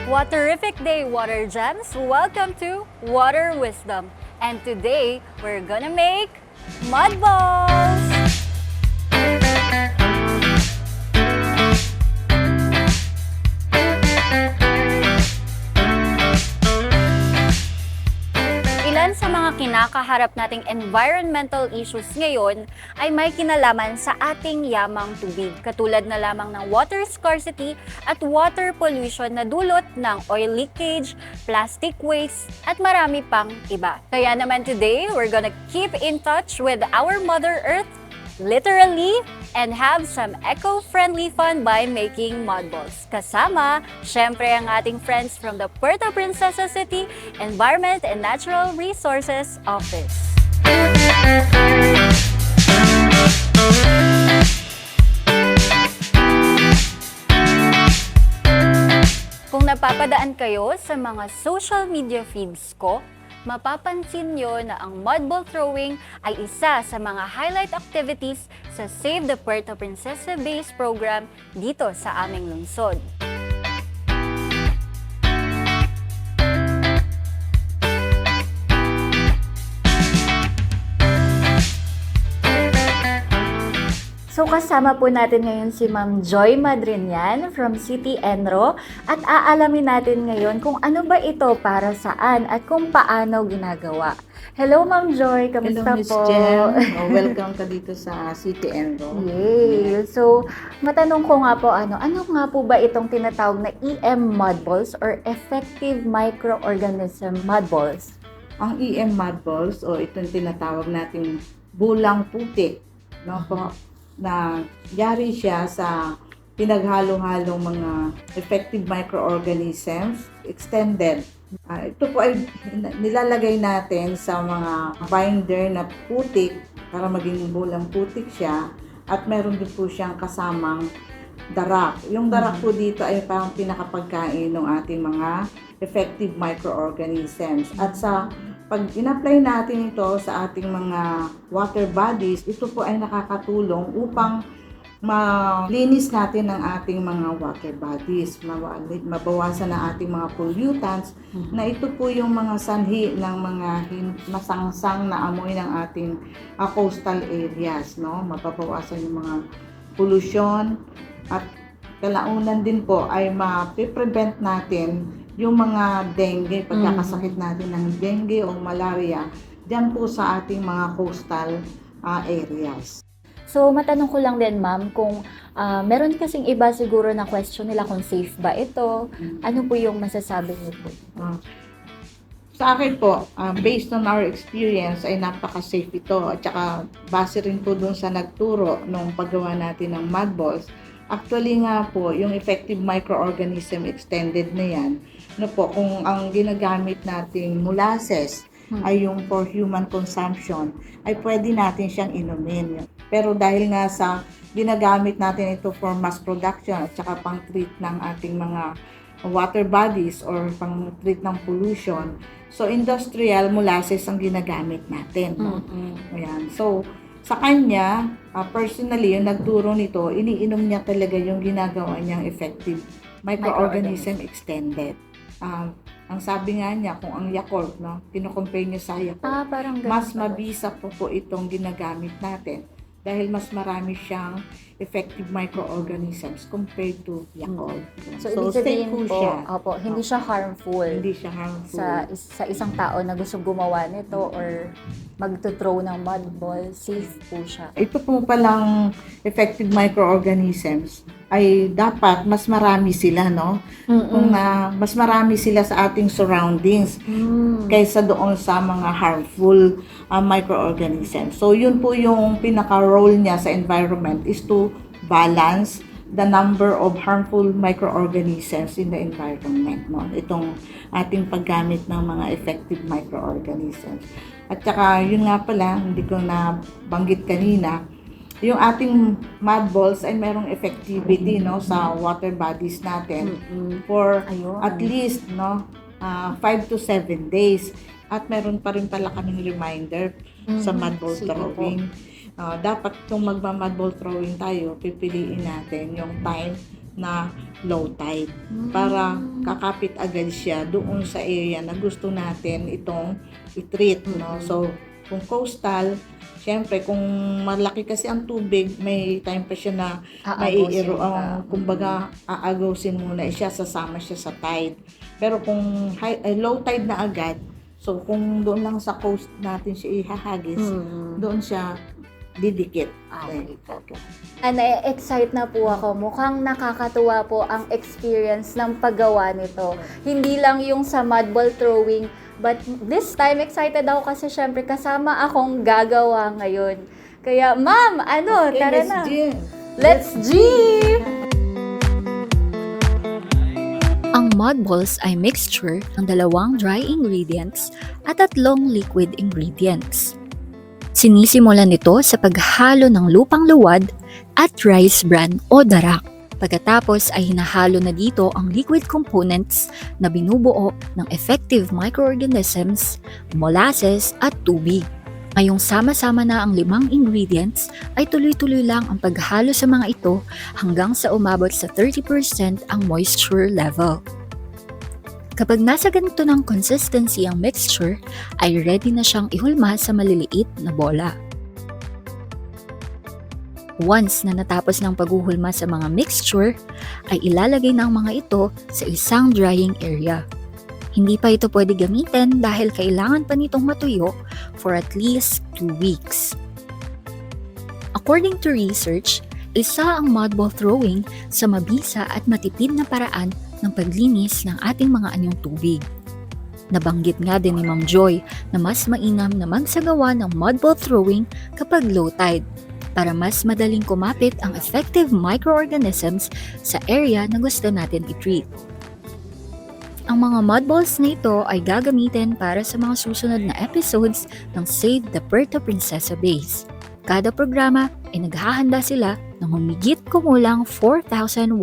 Waterific Day, Water Gems! Welcome to Water Wisdom. And today, we're gonna make mud balls! Ilan sa mga kinakaharap nating environmental issues ngayon ay may kinalaman sa ating yamang tubig, katulad na lamang ng water scarcity at water pollution na dulot ng oil leakage, plastic waste, at marami pang iba. Kaya naman today, we're gonna keep in touch with our Mother Earth, literally, and have some eco-friendly fun by making mud balls. Kasama, syempre ang ating friends from the Puerto Princesa City Environment and Natural Resources Office. Kung napapadaan kayo sa mga social media feeds ko, mapapansin nyo na ang mud ball throwing ay isa sa mga highlight activities sa Save the Puerto Princesa Base program dito sa aming lungsod. So kasama po natin ngayon si Ma'am Joy Madrinian from City Enro at aalamin natin ngayon kung ano ba ito, para saan at kung paano ginagawa. Hello Ma'am Joy, kamusta Hello, Miss po? Jem. Welcome ka dito sa City Enro. Yay! So, matanong ko nga po, ano nga po ba itong tinatawag na EM mud balls or Effective Microorganism Mud Balls? Ang EM mud balls o itong tinatawag nating bulang putik, no po, na yari siya sa pinaghalo-halong mga effective microorganisms extended. Ito po ay nilalagay natin sa mga binder na putik para maging bulang putik siya, at meron din po siyang kasamang darak. Yung darak po dito ay parang pinakapagkain ng ating mga effective microorganisms. At sa pag in-apply natin ito sa ating mga water bodies, ito po ay nakakatulong upang malinis natin ang ating mga water bodies, mabawasan ang ating mga pollutants, na ito po yung mga sanhi ng mga masangsang na amoy ng ating coastal areas, no? Mababawasan yung mga pollution, at kalaunan din po ay ma-prevent natin yung mga dengue, pagkakasakit natin ng dengue o malaria, dyan po sa ating mga coastal areas. So, matanong ko lang din ma'am, kung meron kasing iba siguro na question nila kung safe ba ito, ano po yung masasabi niyo po? Sa akin po, based on our experience, ay napaka-safe ito. At saka base rin po dun sa nagturo nung paggawa natin ng mud balls. Actually nga po, yung effective microorganism extended na yan, no po, kung ang ginagamit nating molasses ay yung for human consumption, ay pwede natin siyang inumin. Pero dahil nga sa ginagamit natin ito for mass production at saka pang-treat ng ating mga water bodies or pang-treat ng pollution, so industrial molasses ang ginagamit natin. No? Ayan. So, sa kanya, personally, yung nagturo nito, iniinom niya talaga yung ginagawa niyang effective microorganism extended. Ang sabi nga niya, kung ang Yakult, no, kinukompare niya sa Yakult, Parang ganun mas pala. mabisa po itong ginagamit natin dahil mas marami siyang effective microorganisms compared to Yakult. So, ibig sabihin safe po, opo, hindi siya harmful. Hindi siya harmful. Sa isang tao na gusto gumawa nito or magto-throw ng mud ball, safe po siya. Ito po palang effective microorganisms ay dapat mas marami sila, no? Kung mas marami sila sa ating surroundings kaysa doon sa mga harmful microorganisms. So yun po yung pinaka-role niya sa environment, is to balance the number of harmful microorganisms in the environment, no? Itong ating paggamit ng mga effective microorganisms. At saka yun nga pala, hindi ko na banggit kanina, yung ating mud balls ay merong effectivity, no, sa water bodies natin for at least, no, 5 to 7 days. At meron pa rin pala kaming reminder sa mud ball throwing. Dapat kung magma-mud ball throwing tayo, pipiliin natin yung time na low tide para kakapit agad siya doon sa area na gusto natin itong i-treat, no? So, kung coastal, syempre, kung malaki kasi ang tubig, may time pa siya na kumbaga, aagawsin muna siya, sasama siya sa tide. Pero kung low tide na agad, so kung doon lang sa coast natin siya ihahagis, doon siya didikit. Okay. Na-excite na po ako. Mukhang nakakatuwa po ang experience ng paggawa nito. Hindi lang yung sa mud ball throwing, but this time excited ako kasi syempre kasama akong gagawa ngayon. Kaya ma'am, Okay, tara let's na. gym. Let's gym! Ang mud balls ay mixture ng 2 dry ingredients at 3 liquid ingredients. Sinisimulan nito sa paghalo ng lupang luwad at rice bran o darak. Pagkatapos ay hinahalo na dito ang liquid components na binubuo ng effective microorganisms, molasses at tubig. Ngayong sama-sama na ang 5 ingredients, ay tuloy-tuloy lang ang paghalo sa mga ito hanggang sa umabot sa 30% ang moisture level. Kapag nasa ganito ng consistency ang mixture, ay ready na siyang ihulma sa maliliit na bola. Once na natapos ng paghuhulma sa mga mixture, ay ilalagay na ang mga ito sa isang drying area. Hindi pa ito pwede gamitin dahil kailangan pa nitong matuyo for at least 2 weeks. According to research, isa ang mud ball throwing sa mabisa at matipid na paraan ng paglinis ng ating mga anyong tubig. Nabanggit nga din ni Ma'am Joy na mas mainam na magsagawa ng mud ball throwing kapag low tide para mas madaling kumapit ang effective microorganisms sa area na gusto natin i-treat. Ang mga mud balls na ito ay gagamitin para sa mga susunod na episodes ng Save the Puerto Princesa Base. Kada programa ay naghahanda sila ng humigit kumulang 4,100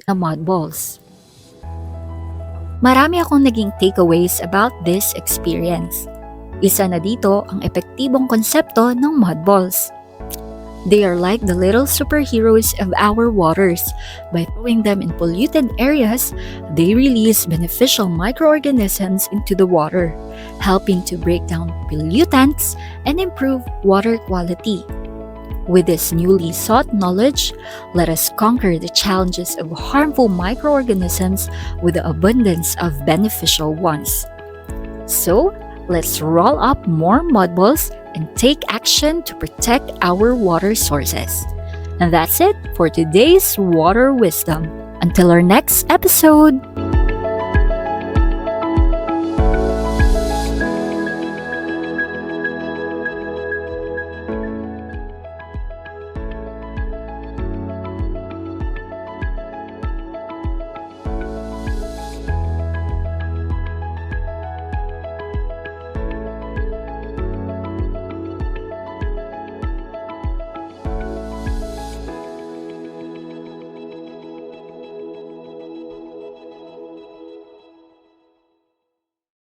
na mud balls. Marami akong naging takeaways about this experience. Isa na dito ang epektibong konsepto ng mud balls. They are like the little superheroes of our waters. By throwing them in polluted areas, they release beneficial microorganisms into the water, helping to break down pollutants and improve water quality. With this newly sought knowledge, let us conquer the challenges of harmful microorganisms with the abundance of beneficial ones. So, let's roll up more mud balls and take action to protect our water sources. And that's it for today's Water Wisdom. Until our next episode!